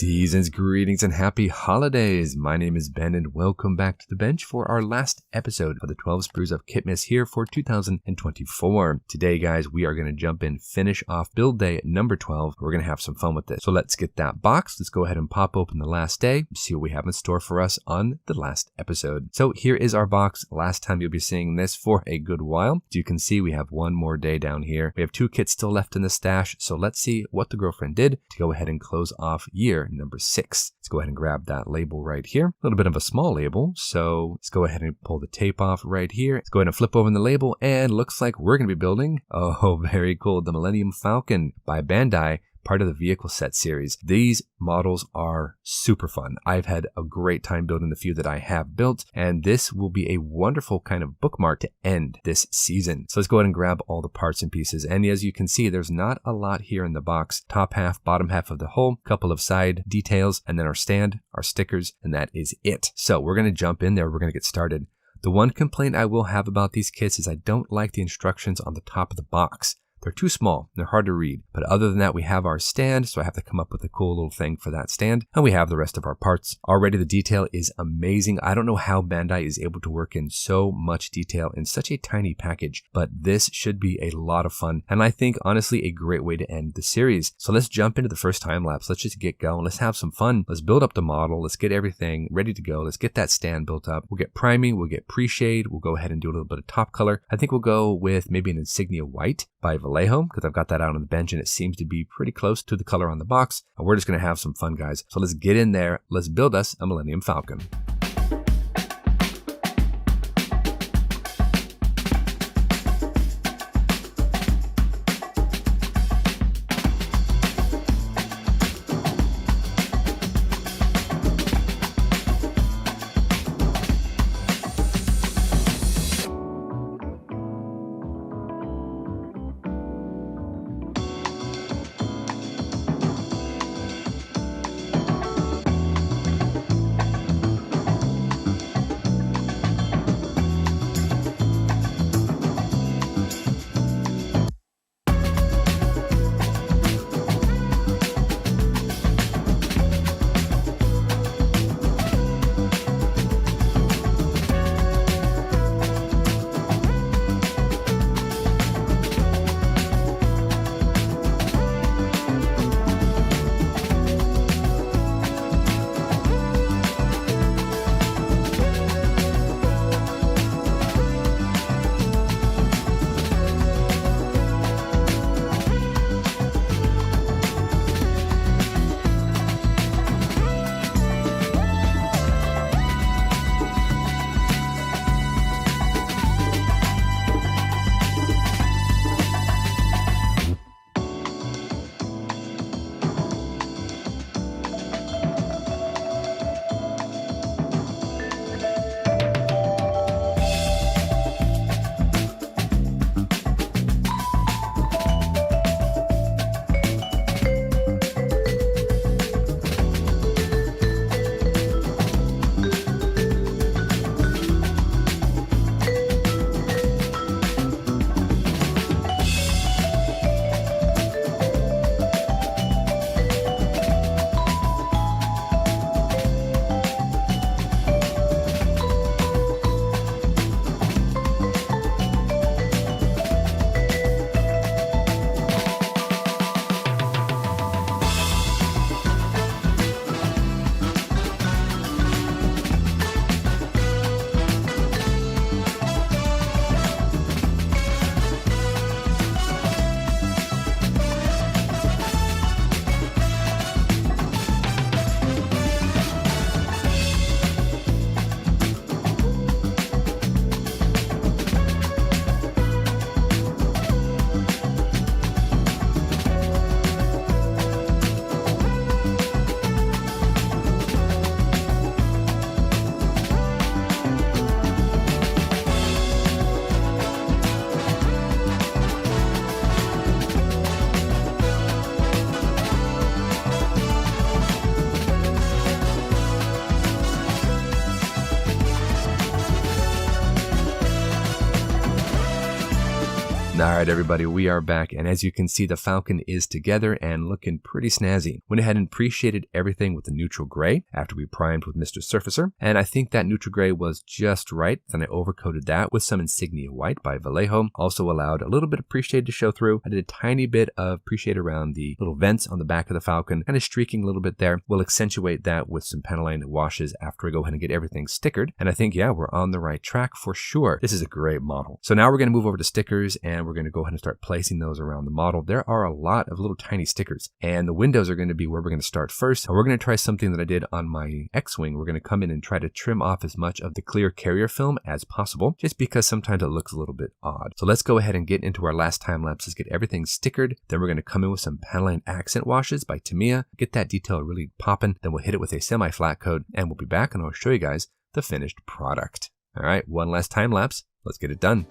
Seasons, greetings, and happy holidays. My name is Ben, and welcome back to the bench for our last episode of the 12 Sprues of Kit-mas here for 2024. Today, guys, we are going to jump in, finish off build day number 12. We're going to have some fun with this. So let's get that box. Let's go ahead and pop open the last day, see what we have in store for us on the last episode. So here is our box. Last time you'll be seeing this for a good while. As you can see, we have one more day down here. We have 2 kits still left in the stash. So let's see what the girlfriend did to go ahead and close off year number 6. Let's go ahead and grab that label right here. A little bit of a small label, so let's go ahead and pull the tape off right here. Let's go ahead and flip open the label, and looks like we're going to be building, oh, very cool, the Millennium Falcon by Bandai, part of the vehicle set series. These models are super fun. I've had a great time building the few that I have built, and this will be a wonderful kind of bookmark to end this season. So let's go ahead and grab all the parts and pieces. And as you can see, there's not a lot here in the box. Top half, bottom half of the hull, couple of side details, and then our stand, our stickers, and that is it. So we're going to jump in there. We're going to get started. The one complaint I will have about these kits is I don't like the instructions on the top of the box. They're too small, they're hard to read. But other than that, we have our stand, so I have to come up with a cool little thing for that stand. And we have the rest of our parts. Already the detail is amazing. I don't know how Bandai is able to work in so much detail in such a tiny package, but this should be a lot of fun. And I think, honestly, a great way to end the series. So let's jump into the first time lapse. Let's just get going. Let's have some fun. Let's build up the model. Let's get everything ready to go. Let's get that stand built up. We'll get priming. We'll get pre-shade. We'll go ahead and do a little bit of top color. I think we'll go with maybe an Insignia White by Vallejo, because I've got that out on the bench and it seems to be pretty close to the color on the box. And we're just going to have some fun, guys. So let's get in there. Let's build us a Millennium Falcon. Alright everybody, we are back, and as you can see, the Falcon is together and looking pretty snazzy. Went ahead and pre-shaded everything with a neutral gray after we primed with Mr. Surfacer, and I think that neutral gray was just right. Then I overcoated that with some Insignia White by Vallejo. Also allowed a little bit of pre-shade to show through. I did a tiny bit of pre-shade around the little vents on the back of the Falcon, kind of streaking a little bit there. We'll accentuate that with some Panaline washes after I go ahead and get everything stickered, and I think, yeah, we're on the right track for sure. This is a great model. So now we're going to move over to stickers, and we're going to go ahead and start placing those around the model. There are a lot of little tiny stickers, and the windows are going to be where we're going to start first. And we're going to try something that I did on my X-Wing. We're going to come in and try to trim off as much of the clear carrier film as possible, just because sometimes it looks a little bit odd. So let's go ahead and get into our last time lapse. Let's get everything stickered. Then we're going to come in with some Panaline accent washes by Tamiya, get that detail really popping. Then we'll hit it with a semi-flat coat, and we'll be back and I'll show you guys the finished product. All right, one last time lapse. Let's get it done.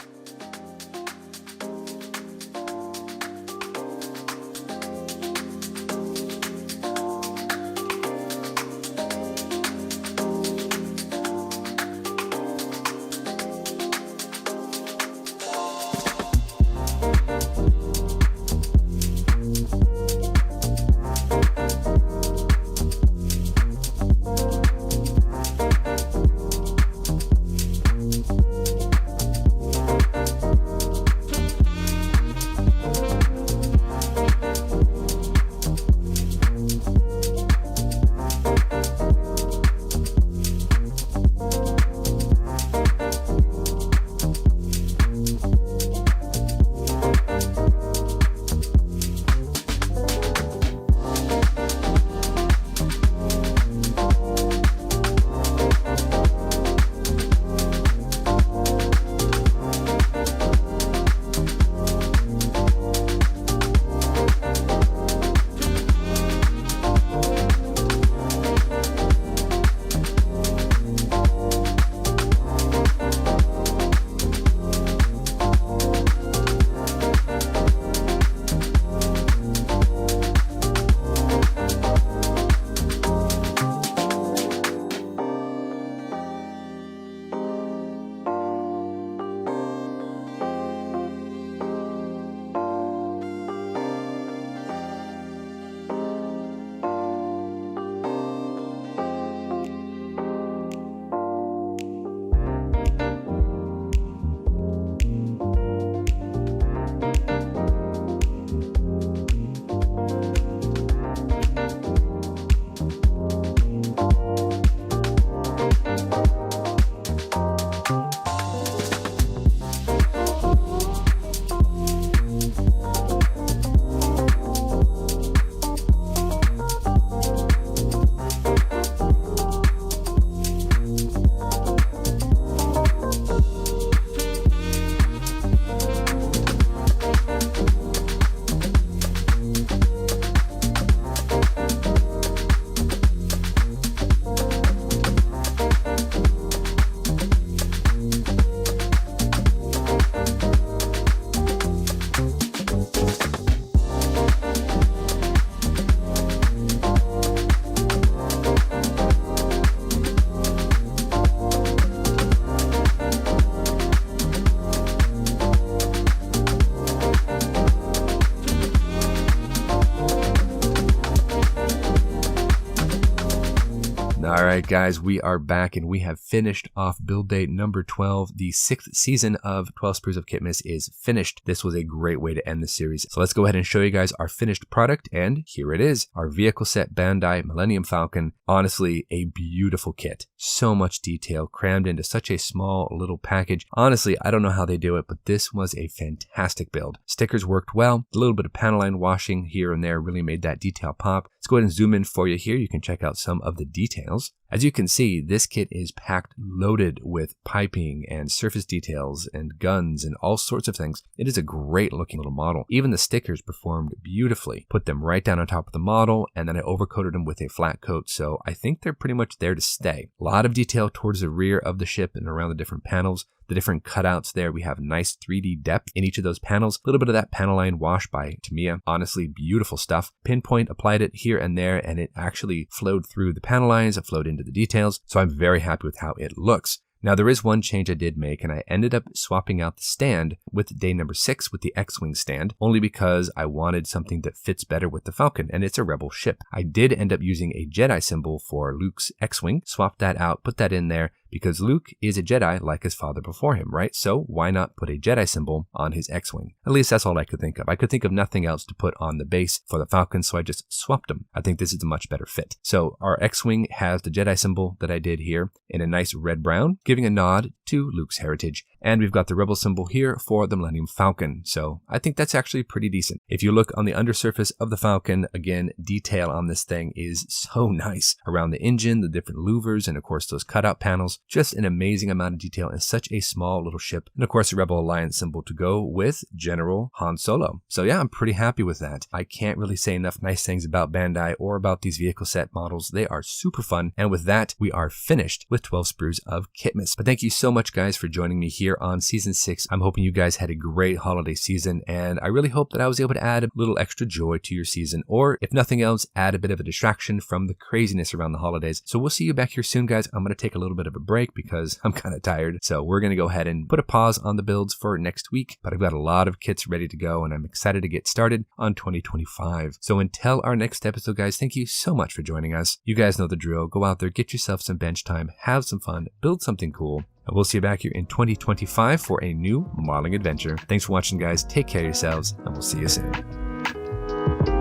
Alright guys, we are back and we have finished off build date number 12. The 6th season of 12 Sprues of Kit-mas is finished. This was a great way to end the series. So let's go ahead and show you guys our finished product, and here it is. Our vehicle set Bandai Millennium Falcon. Honestly, a beautiful kit. So much detail crammed into such a small little package. Honestly, I don't know how they do it, but this was a fantastic build. Stickers worked well. A little bit of Panaline washing here and there really made that detail pop. Let's go ahead and zoom in for you here. You can check out some of the details. As you can see, this kit is packed loaded with piping and surface details and guns and all sorts of things. It is a great looking little model. Even the stickers performed beautifully. Put them right down on top of the model, and then I overcoated them with a flat coat, so I think they're pretty much there to stay. A lot of detail towards the rear of the ship and around the different panels. The different cutouts there, we have nice 3D depth in each of those panels. A little bit of that Panaline wash by Tamiya. Honestly, beautiful stuff. Pinpoint applied it here and there, and it actually flowed through the panelines. It flowed into the details. So I'm very happy with how it looks. Now there is one change I did make, and I ended up swapping out the stand with day number 6 with the X-Wing stand, only because I wanted something that fits better with the Falcon, and it's a Rebel ship. I did end up using a Jedi symbol for Luke's X-Wing, swapped that out, put that in there, because Luke is a Jedi like his father before him, right? So why not put a Jedi symbol on his X-Wing? At least that's all I could think of. I could think of nothing else to put on the base for the Falcon, so I just swapped them. I think this is a much better fit. So our X-Wing has the Jedi symbol that I did here in a nice red-brown, giving a nod to Luke's heritage. And we've got the Rebel symbol here for the Millennium Falcon. So I think that's actually pretty decent. If you look on the undersurface of the Falcon, again, detail on this thing is so nice. Around the engine, the different louvers, and of course those cutout panels. Just an amazing amount of detail in such a small little ship. And of course the Rebel Alliance symbol to go with General Han Solo. So yeah, I'm pretty happy with that. I can't really say enough nice things about Bandai or about these vehicle set models. They are super fun. And with that, we are finished with 12 Sprues of Kit-mas. But thank you so much guys for joining me here on season 6. I'm hoping you guys had a great holiday season, and I really hope that I was able to add a little extra joy to your season, or if nothing else, add a bit of a distraction from the craziness around the holidays. So we'll see you back here soon guys. I'm going to take a little bit of a break because I'm kind of tired. So we're going to go ahead and put a pause on the builds for next week, but I've got a lot of kits ready to go and I'm excited to get started on 2025. So until our next episode guys, thank you so much for joining us. You guys know the drill. Go out there, get yourself some bench time, have some fun, build something cool. And we'll see you back here in 2025 for a new modeling adventure. Thanks for watching guys. Take care of yourselves and we'll see you soon.